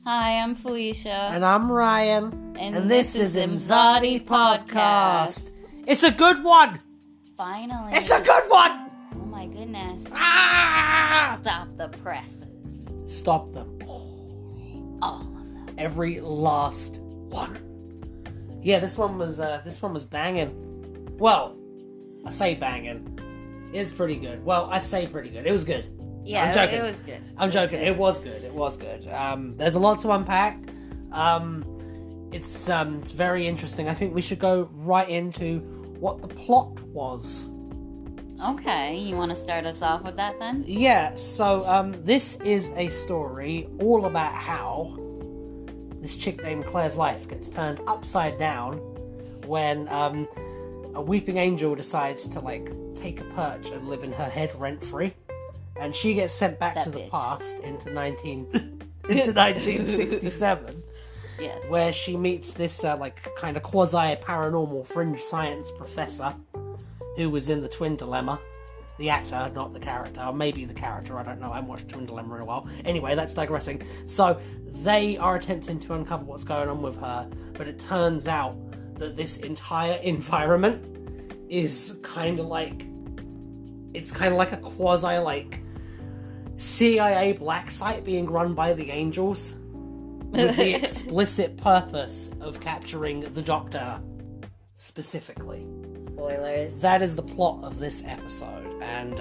Hi, I'm Felicia. And I'm Ryan. And this is Imzadi Podcast. It's a good one! Finally. It's a good one! Oh my goodness. Ah! Stop the presses. Stop them. All of them. Every last one. Yeah, this one was banging. Well, I say banging. It's pretty good. Well, I say pretty good. It was good. Yeah, I'm joking. it was good. I'm joking. It was good. There's a lot to unpack. It's very interesting. I think we should go right into what the plot was. Okay, you want to start us off with that then? Yeah, so this is a story all about how this chick named Claire's life gets turned upside down when a weeping angel decides to take a perch and live in her head rent-free. And she gets sent back to the past into 1967. Yes. Where she meets this kind of quasi-paranormal fringe science professor who was in the Twin Dilemma. The actor, not the character. Or maybe the character, I don't know. I haven't watched Twin Dilemma in a while. Anyway, that's digressing. So, they are attempting to uncover what's going on with her, but it turns out that this entire environment is kind of like... It's kind of like a quasi, CIA black site being run by the angels with the explicit purpose of capturing the Doctor specifically. Spoilers. That is the plot of this episode, and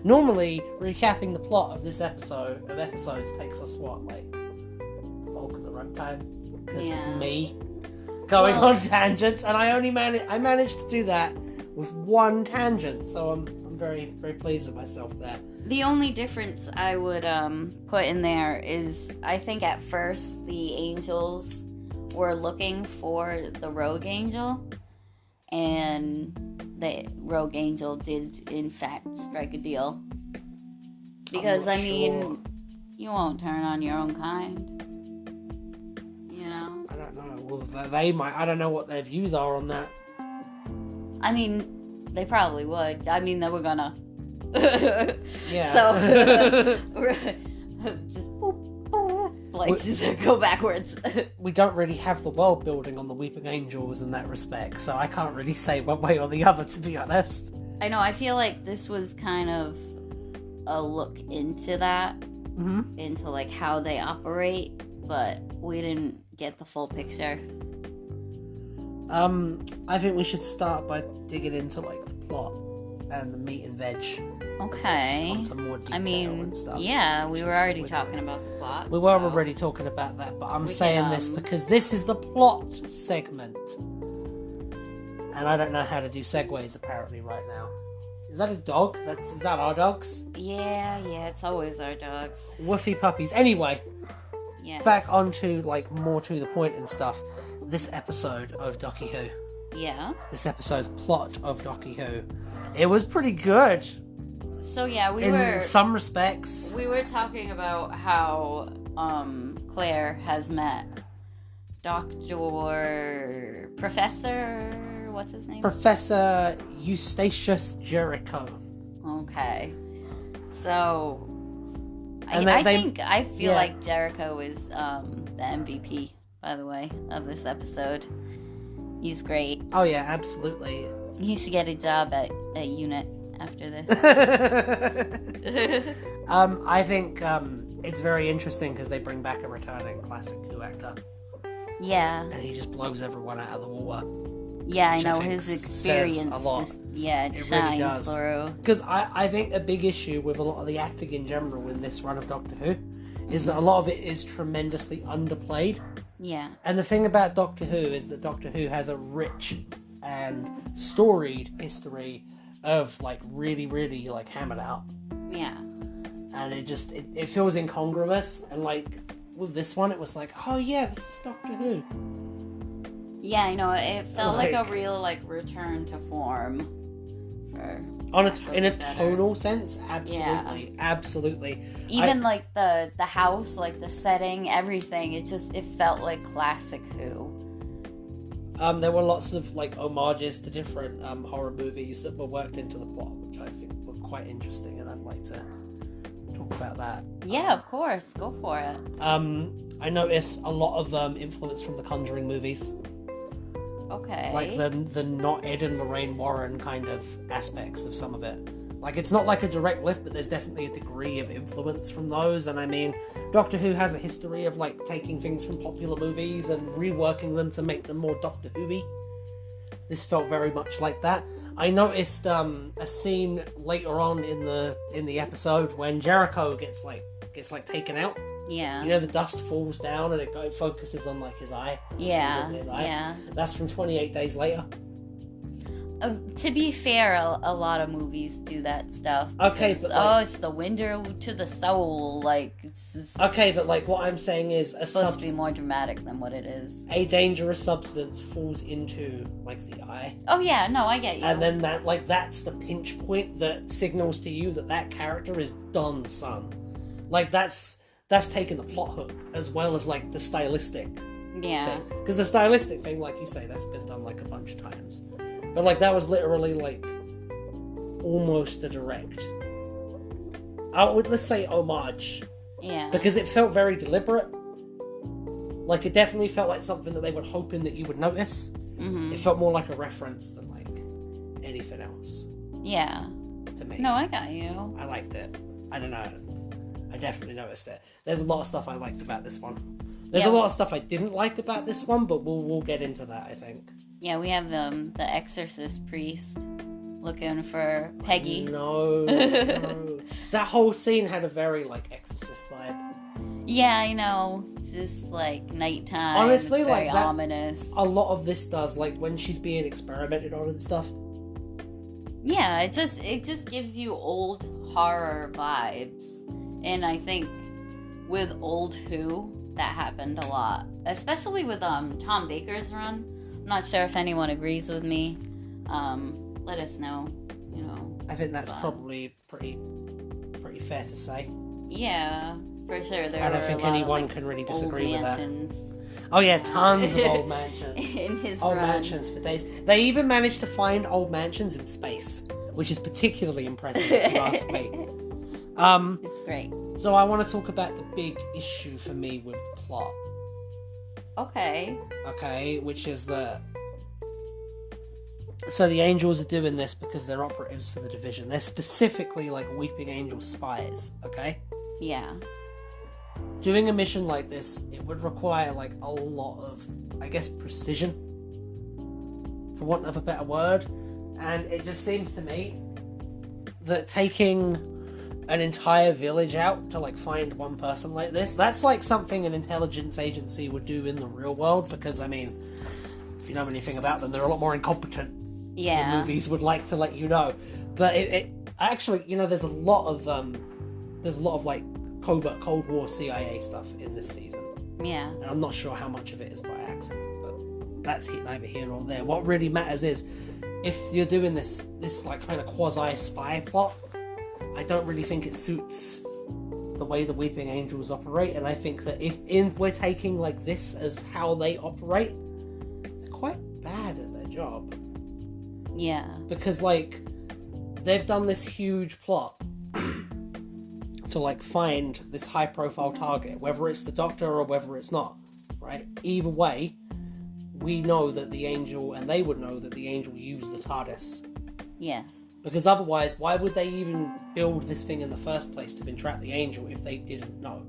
normally recapping the plot of this episodes takes us the bulk of the runtime, because of me going on tangents, and I managed to do that with one tangent, so I'm very, very pleased with myself there. The only difference I would put in there is, I think at first the angels were looking for the rogue angel, and the rogue angel did in fact strike a deal. Because you won't turn on your own kind. You know? I don't know. Well, they might. I don't know what their views are on that. I mean, they probably would. I mean, they were gonna. Yeah. So, just go backwards. We don't really have the world building on the Weeping Angels in that respect, so I can't really say one way or the other, to be honest. I know, I feel like this was kind of a look into that, into how they operate, but we didn't get the full picture. I think we should start by digging into the plot and the meat and veg. Okay. On some more detail and stuff. Yeah, we were already talking about the plot. We were already talking about that, but I'm saying this because this is the plot segment. And I don't know how to do segues apparently right now. Is that a dog? Is that our dogs? Yeah, it's always our dogs. Woofy puppies. Anyway. Yes. Back onto more to the point and stuff. This episode of Doctor Who. Yeah. This episode's plot of Doctor Who. It was pretty good. So yeah, in some respects. We were talking about how Claire has met Professor, what's his name? Professor Eustachius Jericho. Okay. So I feel like Jericho is the MVP, by the way, of this episode. He's great. Oh yeah, absolutely. He should get a job at UNIT after this. I think it's very interesting because they bring back a returning classic Who actor. Yeah. And he just blows everyone out of the water. Yeah, I know, his experience just, it shines really through. Because I think a big issue with a lot of the acting in general in this run of Doctor Who is that a lot of it is tremendously underplayed. Yeah. And the thing about Doctor Who is that Doctor Who has a rich and storied history of really, really hammered out. Yeah. And it feels incongruous, and with this one it was oh yeah, this is Doctor Who. Yeah, I know, it felt like a real return to form in a tonal sense. Absolutely. Absolutely. Even the house, the setting, everything, it felt like classic Who. There were lots of homages to different horror movies that were worked into the plot, which I think were quite interesting, and I'd like to talk about that. Yeah, of course. Go for it. I notice a lot of influence from the Conjuring movies. Okay. Like the not Ed and Lorraine Warren kind of aspects of some of it. Like, it's not like a direct lift, but there's definitely a degree of influence from those. And I mean, Doctor Who has a history of, like, taking things from popular movies and reworking them to make them more Doctor Who-y. This felt very much like that. I noticed a scene later on in the episode when Jericho gets taken out. Yeah. You know, the dust falls down and it focuses on, like, his eye. Yeah. His eye. Yeah. That's from 28 Days Later. To be fair, a lot of movies do that stuff. Okay, but like, it's the window to the soul. Like, it's just, okay, but like what I'm saying is, it's supposed to be more dramatic than what it is. A dangerous substance falls into like the eye. Oh yeah, no, I get you. And then that's the pinch point that signals to you that character is done, son. Like that's taking the plot hook as well as like the stylistic. Yeah. Because the stylistic thing, like you say, that's been done like a bunch of times. But, like, that was literally, like, almost a direct. Let's say homage. Yeah. Because it felt very deliberate. Like, it definitely felt like something that they were hoping that you would notice. Mm-hmm. It felt more like a reference than, like, anything else. Yeah. To me. No, I got you. I liked it. I don't know. I definitely noticed it. There's a lot of stuff I liked about this one. There's a lot of stuff I didn't like about this one, but we'll get into that, I think. Yeah, we have the exorcist priest looking for Peggy. No. That whole scene had a very, like, Exorcist vibe. Yeah, I know. It's just, like, nighttime. Honestly, it's very like, that, ominous. A lot of this does, like, when she's being experimented on and stuff. Yeah, it just gives you old horror vibes. And I think with old Who, that happened a lot. Especially with Tom Baker's run. I'm not sure if anyone agrees with me. Let us know, you know. I think that's probably pretty fair to say. Yeah, for sure. I don't think anyone can really disagree with mansions. That. Oh yeah, tons of old mansions. In his old run. mansions for days. They even managed to find old mansions in space, which is particularly impressive if you ask me. It's great. So I want to talk about the big issue for me with the plot. Okay, which is so the Angels are doing this because they're operatives for the Division. They're specifically like Weeping Angel spies, okay? Yeah. Doing a mission like this, it would require like a lot of, I guess, precision, for want of a better word. And it just seems to me that taking an entire village out to like find one person like this, that's like something an intelligence agency would do in the real world, because I mean, if you know anything about them, they're a lot more incompetent than movies would like to let you know. But it actually, you know, there's a lot of like covert Cold War CIA stuff in this season. Yeah. And I'm not sure how much of it is by accident, but that's neither here nor there. What really matters is, if you're doing this like kind of quasi spy plot, I don't really think it suits the way the Weeping Angels operate, and I think that if we're taking like this as how they operate, they're quite bad at their job. Yeah. Because like they've done this huge plot to like find this high profile target, whether it's the Doctor or whether it's not, right? Either way, we know that the Angel, and they would know that the Angel used the TARDIS. Yes. Because otherwise, why would they even build this thing in the first place to entrap the Angel if they didn't know?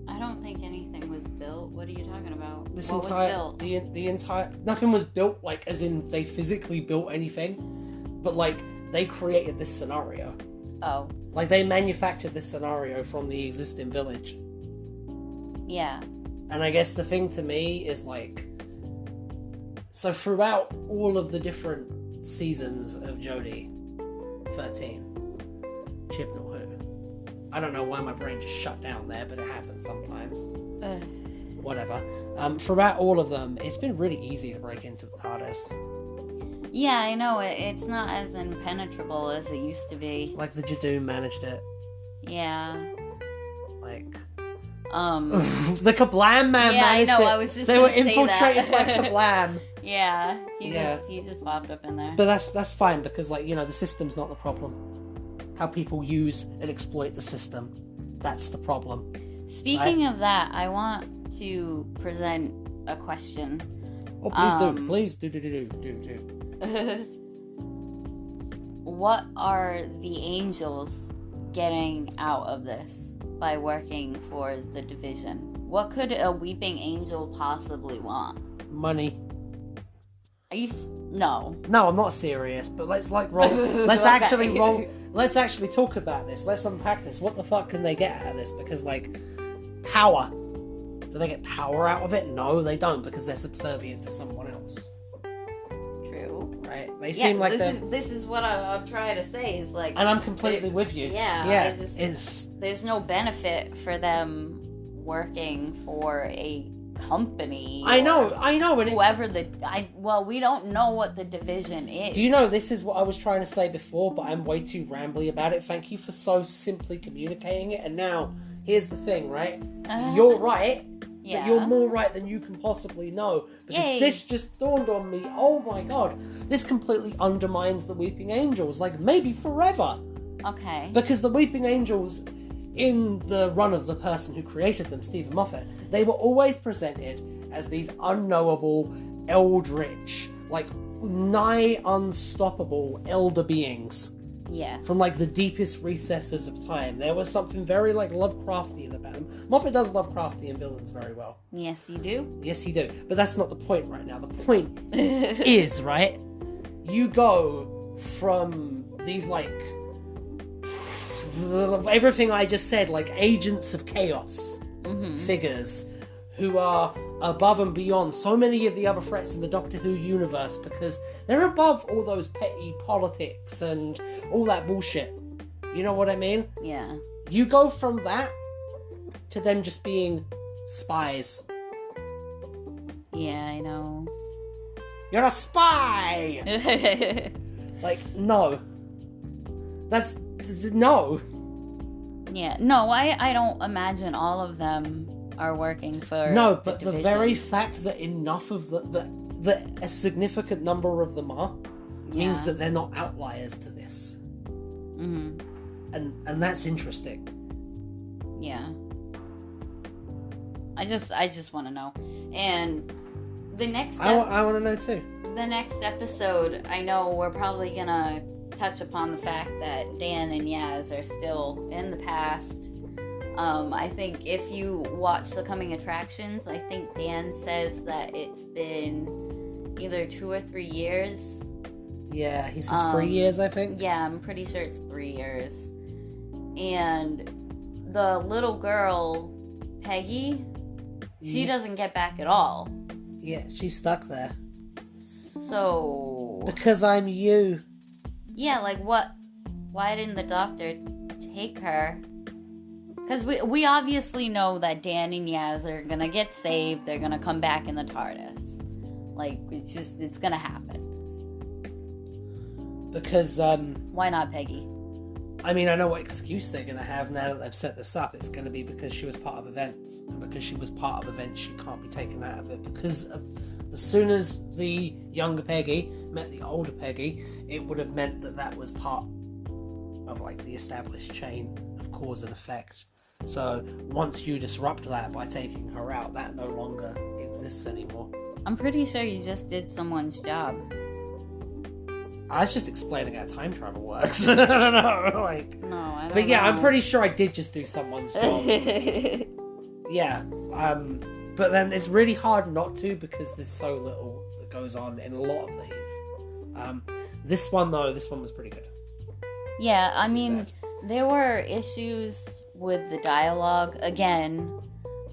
I don't think anything was built. What are you talking about? Was built? The entire... Nothing was built, like, as in they physically built anything. But, like, they created this scenario. Oh. Like, they manufactured this scenario from the existing village. Yeah. And I guess the thing to me is, like... So throughout all of the different seasons of Jodie 13, Chibnall Who, I don't know why my brain just shut down there, but it happens sometimes. Whatever. Throughout all of them, it's been really easy to break into the TARDIS. Yeah, I know. It's not as impenetrable as it used to be. Like the Jadoon managed it. Yeah. Like... the Kablam man managed I know, it. I was just They were say infiltrated by that. Kablam. He just popped up in there. But that's fine, because, like, you know, the system's not the problem. how people use and exploit the system. That's the problem. Speaking of that, I want to present a question. Oh, please do. What are the angels getting out of this by working for the division? What could a weeping angel possibly want? Money. Are you... No. No, I'm not serious, but let's roll. Let's actually roll. Let's actually talk about this. Let's unpack this. What the fuck can they get out of this? Because, power. Do they get power out of it? No, they don't, because they're subservient to someone else. True. Right? They seem like they're... This is what I'm trying to say, is like... And I'm completely with you. Yeah. There's no benefit for them working for a company. I know. And whoever we don't know what the division is. Do you know, this is what I was trying to say before, but I'm way too rambly about it. Thank you for so simply communicating it. And now, here's the thing, right? You're right. Yeah. But you're more right than you can possibly know. Because this just dawned on me. Oh my god. This completely undermines the Weeping Angels. Maybe forever. Okay. Because the Weeping Angels, in the run of the person who created them, Stephen Moffat, they were always presented as these unknowable, eldritch, nigh unstoppable elder beings. Yeah. From the deepest recesses of time. There was something very Lovecraftian about them. Moffat does Lovecraftian villains very well. Yes, you do. Yes, he do. But that's not the point right now. The point is, right? You go from these everything I just said, agents of chaos figures who are above and beyond so many of the other threats in the Doctor Who universe, because they're above all those petty politics and all that bullshit. You know what I mean? Yeah. You go from that to them just being spies. Yeah, I know. You're a spy! No. That's... No. Yeah, no, I don't imagine all of them are working for... No, but the very fact that enough of a significant number of them are, means that they're not outliers to this. Mm-hmm. And that's interesting. Yeah. I just want to know. And the next... I want to know too. The next episode, I know we're probably gonna touch upon the fact that Dan and Yaz are still in the past. I think if you watch the coming attractions, I think Dan says that it's been either 2 or 3 years. Yeah, he says 3 years, I think. Yeah, I'm pretty sure it's 3 years. And the little girl, Peggy, she doesn't get back at all. Yeah, she's stuck there. So... Because I'm you. Yeah, what? Why didn't the Doctor take her? Because we obviously know that Dan and Yaz are gonna get saved. They're gonna come back in the TARDIS. It's gonna happen. Because, Why not Peggy? I mean, I know what excuse they're gonna have now that they've set this up. It's gonna be because she was part of events. And because she was part of events, she can't be taken out of it. Because as soon as the younger Peggy met the older Peggy, it would have meant that was part of, the established chain of cause and effect. So, once you disrupt that by taking her out, that no longer exists anymore. I'm pretty sure you just did someone's job. I was just explaining how time travel works. I don't know, No, I don't know. But yeah, I'm pretty sure I did just do someone's job. Yeah, but then it's really hard not to, because there's so little that goes on in a lot of these. This one was pretty good. Yeah, I mean, there were issues with the dialogue, again,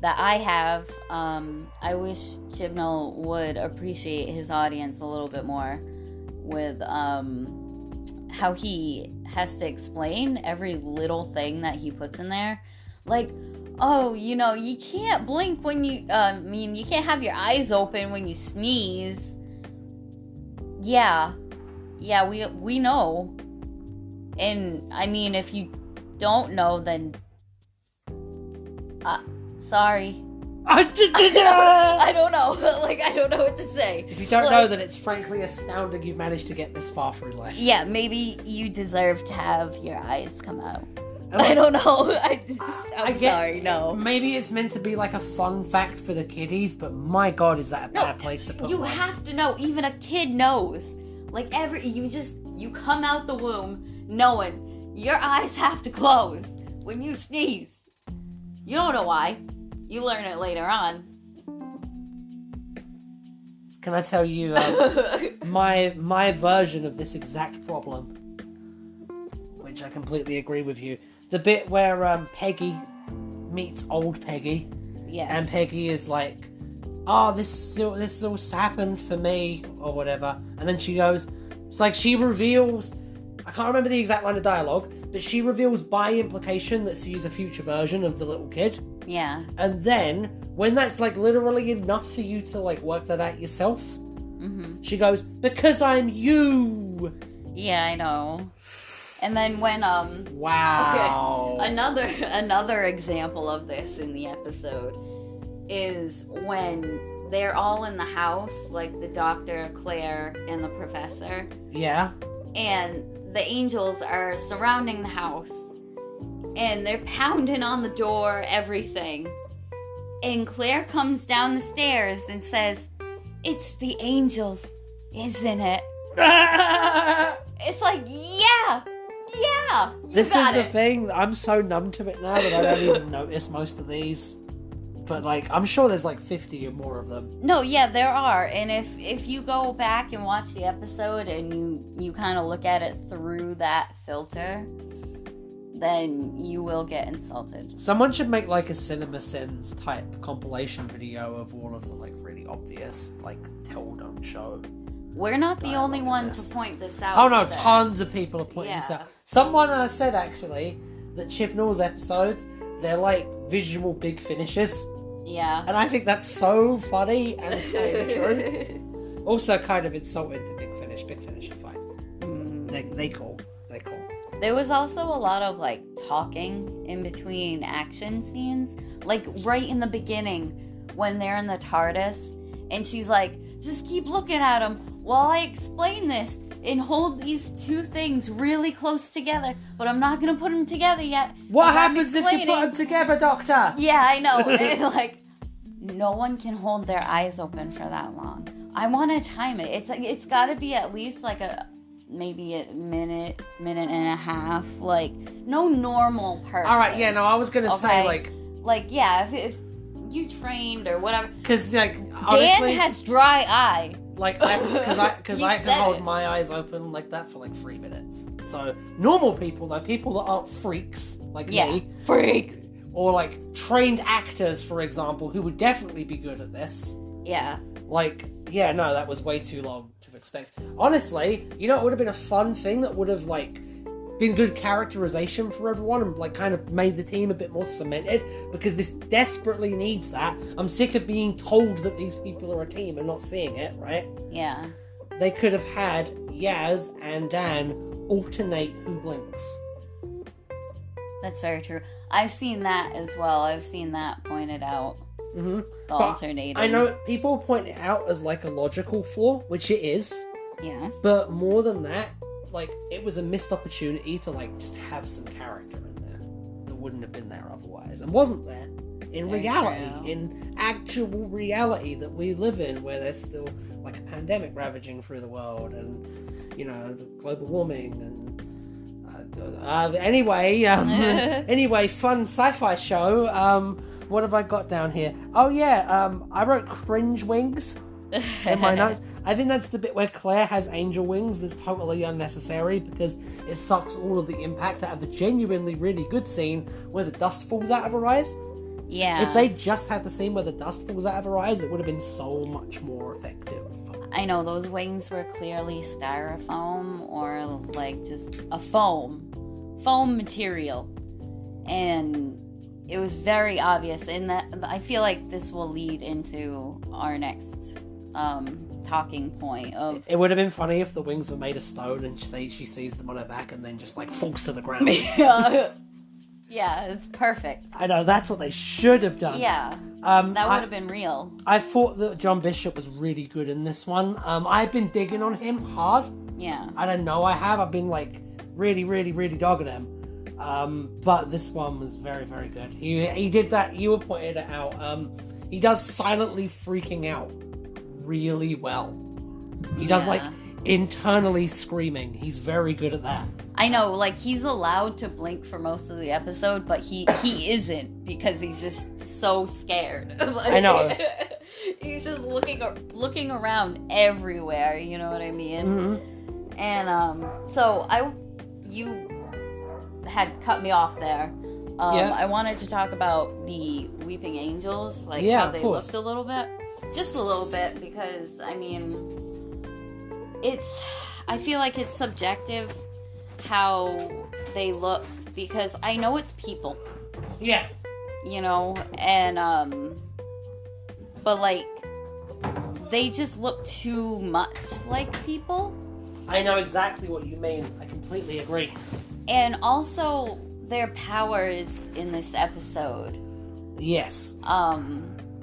that I have. I wish Chibnall would appreciate his audience a little bit more with how he has to explain every little thing that he puts in there. You can't blink when you, you can't have your eyes open when you sneeze. Yeah, we know. And, if you don't know, then, sorry. I don't know. Like, I don't know what to say. If you don't know, then it's frankly astounding you've managed to get this far through life. Yeah, maybe you deserve to have your eyes come out. I don't know. I'm sorry, no. Maybe it's meant to be like a fun fact for the kiddies, but my god, is that a bad place to put You one? have to know. Even a kid knows. Like, you come out the womb knowing your eyes have to close when you sneeze. You don't know why. You learn it later on. Can I tell you my version of this exact problem? Which I completely agree with you. The bit where Peggy meets old Peggy. Yes. And Peggy is like, oh, this all happened for me, or whatever. And then she goes, it's like she reveals, I can't remember the exact line of dialogue, but she reveals by implication that she's a future version of the little kid. Yeah. And then, when that's like literally enough for you to like work that out yourself, she goes, because I'm you! Yeah, I know. And then when, wow. Okay, another example of this in the episode is when they're all in the house, like the doctor, Claire, and the professor. Yeah. And the angels are surrounding the house. And they're pounding on the door, everything. And Claire comes down the stairs and says, it's the angels, isn't it? It's like, yeah, this is the thing. I'm so numb to it now that I don't even notice most of these. But like, I'm sure there's like 50 or more of them. No, yeah, there are. And if you go back and watch the episode and you kind of look at it through that filter, then you will get insulted. Someone should make like a CinemaSins type compilation video of all of the like really obvious like tell don't show. We're not the only one to point this out. Oh no, either. tons of people are pointing this out. Someone said actually that Chibnall's episodes, they're like visual big finishes. Yeah. And I think that's so funny and kind of true. Also kind of insulting to Big Finish. Big Finish are fine. They cool. There was also a lot of like talking in between action scenes. Like right in the beginning when they're in the TARDIS and she's like, just keep looking at him while I explain this and hold these two things really close together, but I'm not going to put them together yet. What happens if you put them together, Doctor? Yeah, I know. And like, no one can hold their eyes open for that long. I want to time it. It's got to be at least like maybe a minute and a half. Like, no normal person. All right, yeah, no, I was going to say like, yeah, if you trained or whatever. Because like, honestly, Dan has dry eye. Like, because I can hold my eyes open like that for like 3 minutes. So normal people, though, people that aren't freaks like me, freak, or like trained actors, for example, who would definitely be good at this. Yeah. Like, yeah, no, that was way too long to expect. Honestly, you know, it would have been a fun thing that would have like been good characterization for everyone and like kind of made the team a bit more cemented, because this desperately needs that. I'm sick of being told that these people are a team and not seeing it, right? Yeah. They could have had Yaz and Dan alternate who blinks. That's very true. I've seen that as well. I've seen that pointed out. Mm-hmm. Alternating. I know people point it out as like a logical flaw, which it is. Yes. But more than that, like, it was a missed opportunity to, like, just have some character in there that wouldn't have been there otherwise. And wasn't there in reality, in actual reality that we live in, where there's still, like, a pandemic ravaging through the world, and, you know, the global warming, and, anyway, fun sci-fi show. What have I got down here? Oh, yeah, I wrote cringe wings in my notes. I think that's the bit where Claire has angel wings that's totally unnecessary, because it sucks all of the impact out of the genuinely really good scene where the dust falls out of her eyes. Yeah. If they just had the scene where the dust falls out of her eyes, it would have been so much more effective. I know, those wings were clearly styrofoam or like just a foam material. And it was very obvious, and that I feel like this will lead into our next talking point of... It would have been funny if the wings were made of stone and she sees them on her back and then just like falls to the ground. Yeah, it's perfect. I know, that's what they should have done. Yeah, that would have been real. I thought that John Bishop was really good in this one. I've been digging on him hard. Yeah. I don't know, I've been, like, really, really, really dogging him. But this one was very, very good. He did that, you pointed it out. He does silently freaking out really well. He does, like, internally screaming. He's very good at that. I know, like, he's allowed to blink for most of the episode, but he isn't, because he's just so scared. Like, I know. He's just looking around everywhere, you know what I mean? Mm-hmm. And, so, you had cut me off there. I wanted to talk about the Weeping Angels, like, how they looked a little bit. Just a little bit, because, I mean, I feel like it's subjective how they look, because I know it's people. Yeah. You know, and, but, like, they just look too much like people. I know exactly what you mean. I completely agree. And also, their powers in this episode. Yes.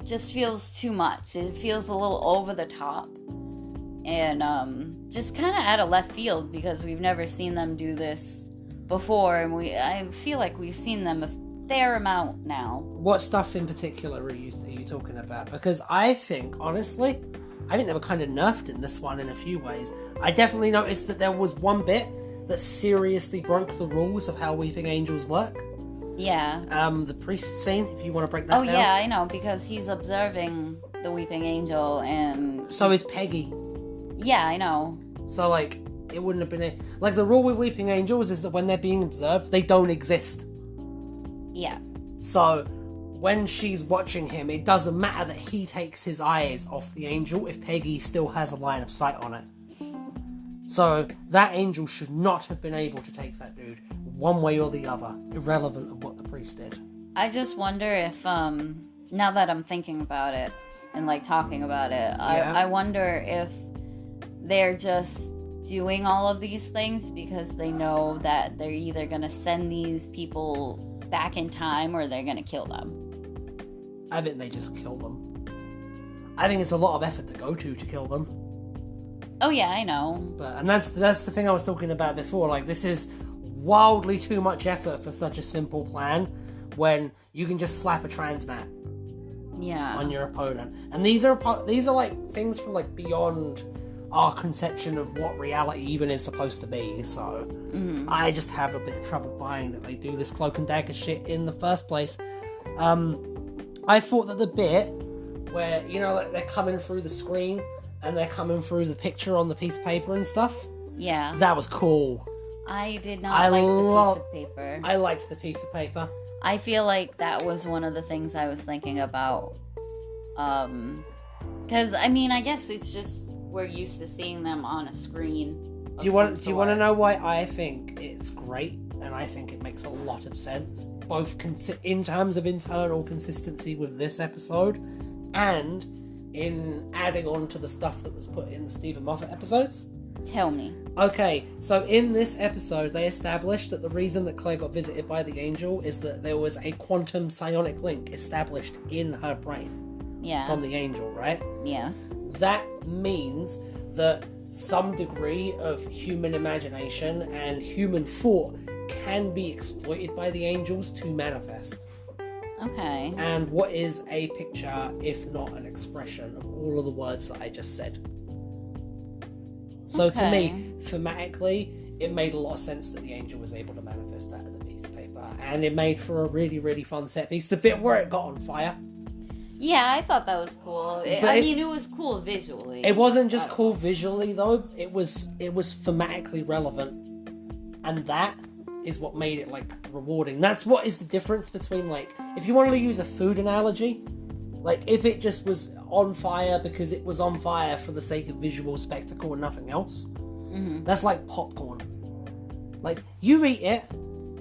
Just feels too much. It feels a little over the top. And, just kind of out of left field, because we've never seen them do this before, and I feel like we've seen them a fair amount now. What stuff in particular are you talking about? Because I think, honestly, they were kind of nerfed in this one in a few ways. I definitely noticed that there was one bit that seriously broke the rules of how Weeping Angels work. Yeah. The priest scene, if you want to break that down. Oh, yeah, I know, because he's observing the Weeping Angel, and... So is Peggy. Yeah, I know. So, like, it wouldn't have been... Like, the rule with Weeping Angels is that when they're being observed, they don't exist. Yeah. So, when she's watching him, it doesn't matter that he takes his eyes off the angel if Peggy still has a line of sight on it. So, that angel should not have been able to take that dude, one way or the other, irrelevant of what the priest did. I just wonder if, now that I'm thinking about it, and, like, talking about it, I wonder if they're just doing all of these things because they know that they're either going to send these people back in time or they're going to kill them. I think they just kill them. I think it's a lot of effort to go to kill them. Oh yeah, I know. And that's the thing I was talking about before. Like, this is wildly too much effort for such a simple plan when you can just slap a trans mat on your opponent. And these are like things from, like, beyond our conception of what reality even is supposed to be, so I just have a bit of trouble buying that they do this cloak and dagger shit in the first place. I thought that the bit where, you know, like, they're coming through the screen and they're coming through the picture on the piece of paper and stuff, that was cool. I did not like the piece of paper. I liked the piece of paper. I feel like that was one of the things I was thinking about, because, I mean, I guess it's just we're used to seeing them on a screen. Do you want to know why I think it's great, and I think it makes a lot of sense, both in terms of internal consistency with this episode, and in adding on to the stuff that was put in the Stephen Moffat episodes? Tell me. Okay, so in this episode, they established that the reason that Claire got visited by the angel is that there was a quantum psionic link established in her brain. Yeah. From the angel, right? Yeah. That means that some degree of human imagination and human thought can be exploited by the angels to manifest. Okay. And what is a picture if not an expression of all of the words that I just said? So to me, thematically, it made a lot of sense that the angel was able to manifest that at the piece of paper. And it made for a really, really fun set piece. The bit where it got on fire. Yeah, I thought that was cool. It was cool visually. It wasn't just cool visually, though. It was thematically relevant. And that is what made it, like, rewarding. That's what is the difference between, like, if you wanted to use a food analogy, like, if it just was on fire because it was on fire for the sake of visual spectacle and nothing else, that's like popcorn. Like, you eat it,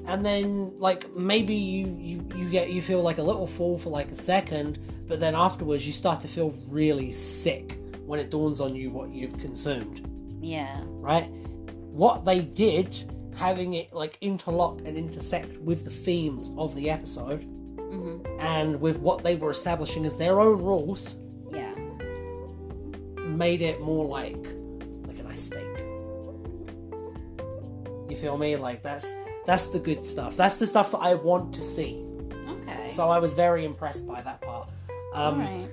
and then, like, maybe you feel like a little full for, like, a second, but then afterwards you start to feel really sick when it dawns on you what you've consumed. Yeah. Right? What they did having it like interlock and intersect with the themes of the episode, and with what they were establishing as their own rules, made it more like a nice steak. You feel me? Like that's the good stuff. That's the stuff that I want to see. Okay. So I was very impressed by that part. Alright.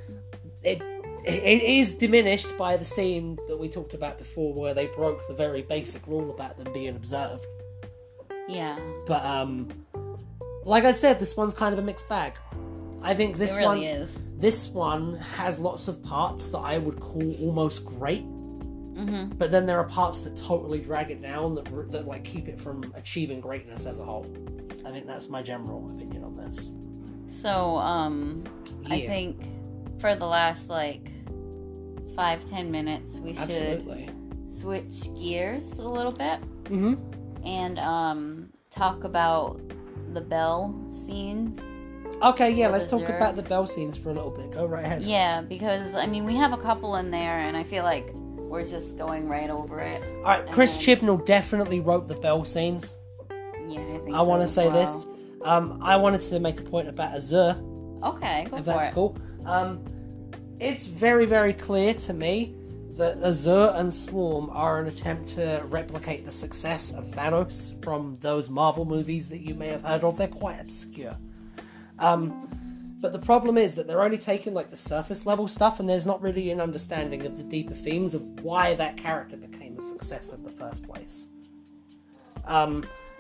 It is diminished by the scene that we talked about before, where they broke the very basic rule about them being observed. Yeah. But like I said, this one's kind of a mixed bag. I think this it really is. This one has lots of parts that I would call almost great. But then there are parts that totally drag it down, that like keep it from achieving greatness as a whole. I think that's my general opinion on this. So, I think for the last 5-10 minutes, we should switch gears a little bit and talk about the bell scenes. Okay, yeah, let's talk about the bell scenes for a little bit. Go right ahead. Yeah, because we have a couple in there, and I feel like we're just going right over it. Alright, Chris Chibnall definitely wrote the bell scenes. Yeah, I think I want to say well. this. I wanted to make a point about Azure. Okay, go if for that's it. Cool. It's very, very clear to me that Azure and Swarm are an attempt to replicate the success of Thanos from those Marvel movies that you may have heard of. They're quite obscure. But the problem is that they're only taking the surface level stuff, and there's not really an understanding of the deeper themes of why that character became a success in the first place.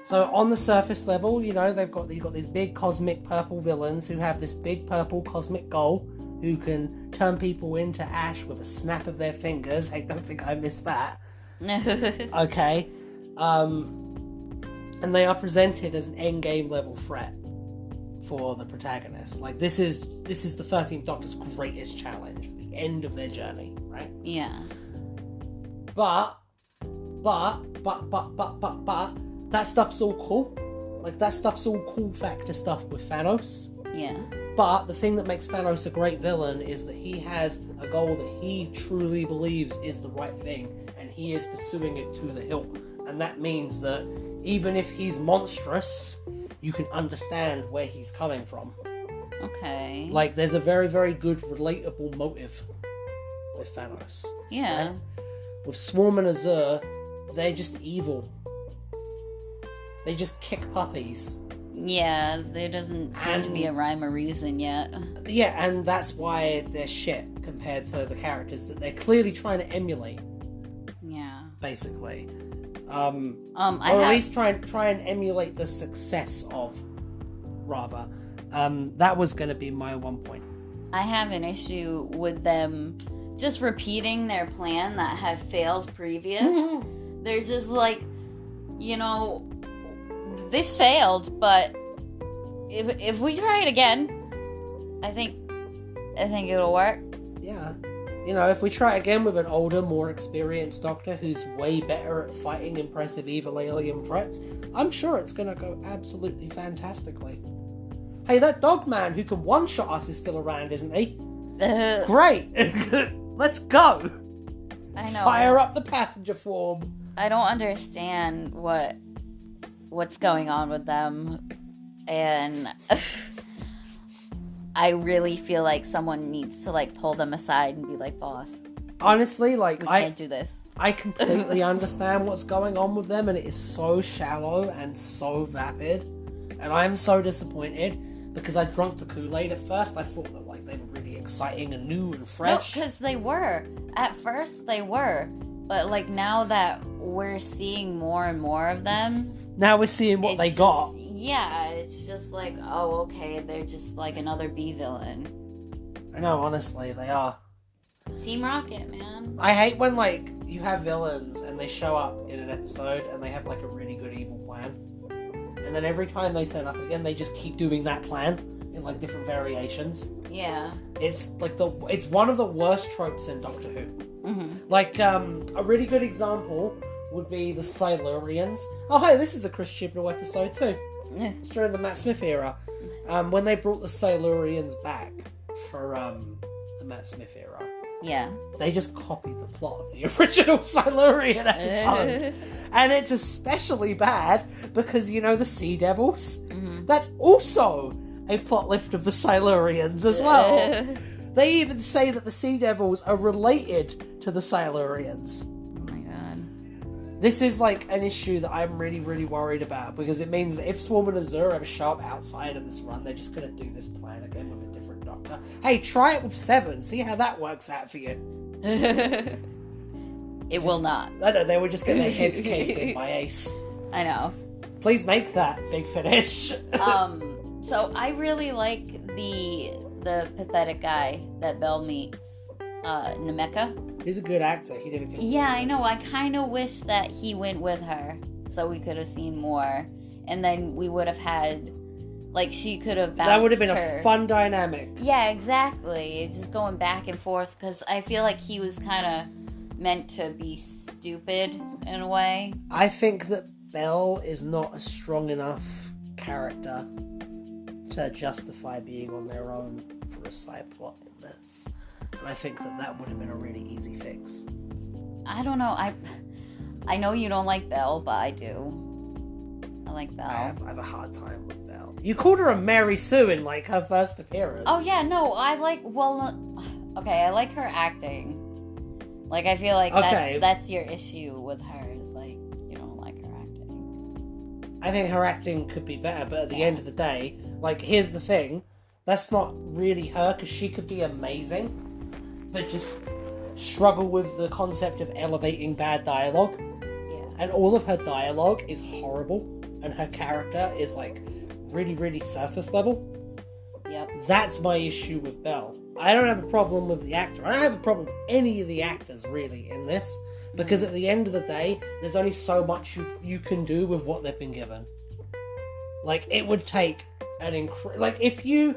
So on the surface level, they've got these big cosmic purple villains who have this big purple cosmic goal, who can turn people into ash with a snap of their fingers. Hey, don't think I missed that. Okay. And they are presented as an endgame level threat for the protagonist. This is the 13th Doctor's greatest challenge, the end of their journey, right? Yeah. But that stuff's all cool. That stuff's all cool factor stuff with Thanos. Yeah. But the thing that makes Thanos a great villain is that he has a goal that he truly believes is the right thing, and he is pursuing it to the hilt. And that means that even if he's monstrous, you can understand where he's coming from. Okay. There's a very, very good relatable motive with Thanos. Yeah. Right? With Swarm and Azure, they're just evil. They just kick puppies. Yeah, there doesn't seem to be a rhyme or reason yet. Yeah, and that's why they're shit compared to the characters that they're clearly trying to emulate. Yeah. Basically. At least try and emulate the success of, rather. That was going to be my one point. I have an issue with them just repeating their plan that had failed previous. They're just this failed, but if we try it again, I think it'll work. Yeah. If we try again with an older, more experienced Doctor who's way better at fighting impressive evil alien threats, I'm sure it's going to go absolutely fantastically. Hey, that dog man who can one-shot us is still around, isn't he? Great! Let's go! I know. Fire up the passenger form. I don't understand what's going on with them, and I really feel like someone needs to pull them aside and be like, boss, honestly, we can't do this. I completely understand what's going on with them, and it is so shallow and so vapid, and I'm so disappointed because I drunk the Kool-Aid at first. I thought that they were really exciting and new and fresh. No, because they were. At first they were, but now that we're seeing more and more of them, now we're seeing what they got. Yeah, it's just oh, okay, they're just another B villain. I know, honestly, they are. Team Rocket, man. I hate when you have villains and they show up in an episode and they have a really good evil plan, and then every time they turn up again, they just keep doing that plan in different variations. Yeah. It's it's one of the worst tropes in Doctor Who. Mm-hmm. A really good example would be the Salarians. Oh, hey, this is a Chris Chibnall episode too. It's during the Matt Smith era. When they brought the Salarians back for the Matt Smith era. Yeah. They just copied the plot of the original Silurian episode. And it's especially bad because, you know, the Sea Devils? Mm-hmm. That's also a plot lift of the Silurians as well. They even say that the Sea Devils are related to the Salarians. Oh my god. This is like an issue that I'm really, really worried about, because it means that if Swarm and Azure ever show up outside of this run, they're just going to do this plan again with a different Doctor. Hey, try it with 7. See how that works out for you. It will not. I know, they were just getting their heads caved in by Ace. I know. Please make that, Big Finish. So I really like the pathetic guy that Belle meets, Nemeka. He's a good actor. He did a good Yeah, I know. I kind of wish that he went with her so we could have seen more. And then we would have had, like, she could have bounced That would have been her. a fun dynamic. Yeah, exactly. It's just going back and forth, because I feel like he was kind of meant to be stupid in a way. I think that Belle is not a strong enough character to justify being on their own for a side plot in this. And I think that would have been a really easy fix. I don't know. I know you don't like Belle, but I do. I like Belle. I have a hard time with Belle. You called her a Mary Sue in, like, her first appearance. Oh, yeah, no, I like, okay, I like her acting. Like, I feel like that's your issue with her, is, like, you don't like her acting. I think her acting could be better, but at the end of the day, like, here's the thing. That's not really her, because she could be amazing, but just struggle with the concept of elevating bad dialogue. Yeah. And all of her dialogue is horrible, and her character is, like, really, really surface level. Yep. That's my issue with Belle. I don't have a problem with the actor. I don't have a problem with any of the actors, really, in this. Because at the end of the day, there's only so much you can do with what they've been given. Like, it would take an like, if you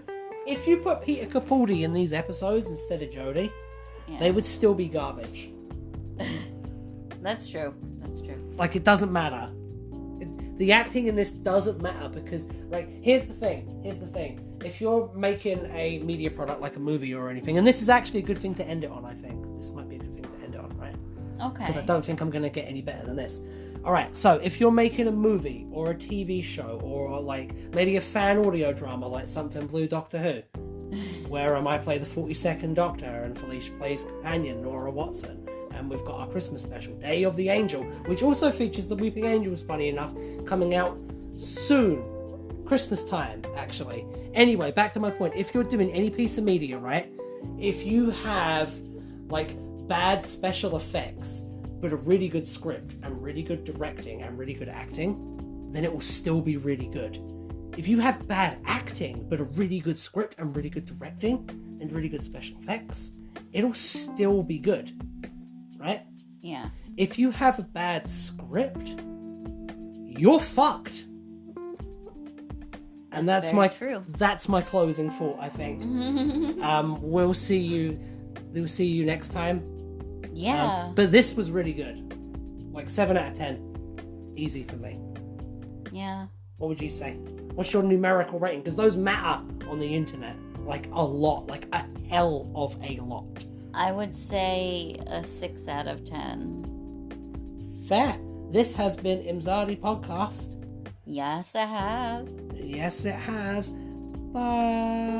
put Peter Capaldi in these episodes instead of Jodie, they would still be garbage. That's true. Like, it doesn't matter. The acting in this doesn't matter because, like, here's the thing. If you're making a media product like a movie or anything, and this is actually a good thing to end it on, I think. This might be a good thing to end it on, right? Okay. Because I don't think I'm going to get any better than this. Alright, so if you're making a movie or a TV show or, like, maybe a fan audio drama like Something Blue Doctor Who, where I play the 42nd Doctor and Felicia plays companion Nora Watson, and we've got our Christmas special, Day of the Angel, which also features the Weeping Angels, funny enough, coming out soon. Christmas time, actually. Anyway, back to my point. If you're doing any piece of media, right? If you have, like, bad special effects, but a really good script, and really good directing, and really good acting, then it will still be really good. If you have bad acting, but a really good script, and really good directing, and really good special effects, it'll still be good. Right? Yeah. If you have a bad script, you're fucked. And that's my closing thought, I think. We'll see you next time. Yeah. But this was really good. Like 7 out of 10. Easy for me. Yeah. What would you say? What's your numerical rating? Because those matter on the internet. Like a lot. Like a hell of a lot. I would say a 6 out of 10. Fair. This has been Imzadi Podcast. Yes, it has. Yes, it has. Bye.